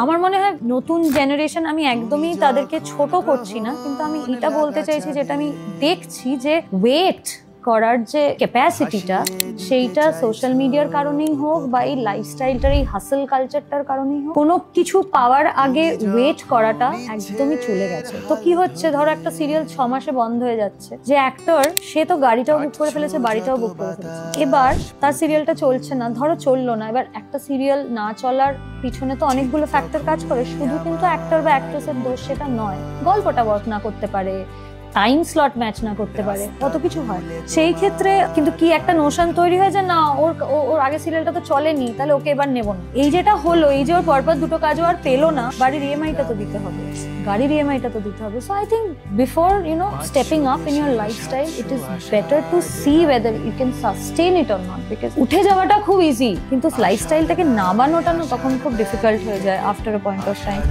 আমার মনে হয় নতুন জেনারেশন, আমি একদমই তাদেরকে ছোট করছি না, কিন্তু আমি এটা বলতে চাইছি যেটা আমি দেখছি যে ওয়েট করার যে ক্যাপাসিটিটা, সেইটা সোশ্যাল মিডিয়ার কারণেই হোক বা এই লাইফস্টাইলটার, এই হাসল কালচারটার কারণেই হোক, কোনো কিছু পাওয়ার আগে ওয়েট করাটা একদমই চলে গেছে। তো কি হচ্ছে, ধরো একটা সিরিয়াল 6 মাসে বন্ধ হয়ে যাচ্ছে, যে অ্যাক্টর সে তো গাড়িটাও বুক করে ফেলেছে, বাড়িটাও বুক করে ফেলেছে, এবার তার সিরিয়ালটা চলছে না, ধরো চললো না। এবার একটা সিরিয়াল না চলার পিছনে তো অনেকগুলো ফ্যাক্টর কাজ করে, শুধু কিন্তু অ্যাক্টর বা অ্যাক্ট্রেসের দোষ সেটা নয়। গল্পটা ওয়ার্ক না করতে পারে, টাইম স্লট ম্যাচ না করতে পারে, কত কিছু হয়। সেই ক্ষেত্রে কিন্তু কি একটা নোশন তৈরি হয় যে না, ওর আগে সিরিয়ালটা তো চলেনি, তাহলে ওকে এবার নেব না। এই যেটা হলো, এই যে ওর পরপর দুটো কাজও আর পেলো না, বাড়ির ইএমআইটা তো দিতে হবে, গাড়ির ইএমআইটা তো দিতে হবে। So I think before stepping up in your lifestyle, it is better to see whether you can sustain it or not. Because উঠে যাওয়াটা খুব ইজি, কিন্তু লাইফস্টাইলটাকে নামানোটা না তখন খুব ডিফিকাল্ট হয়ে যায় after a point of time.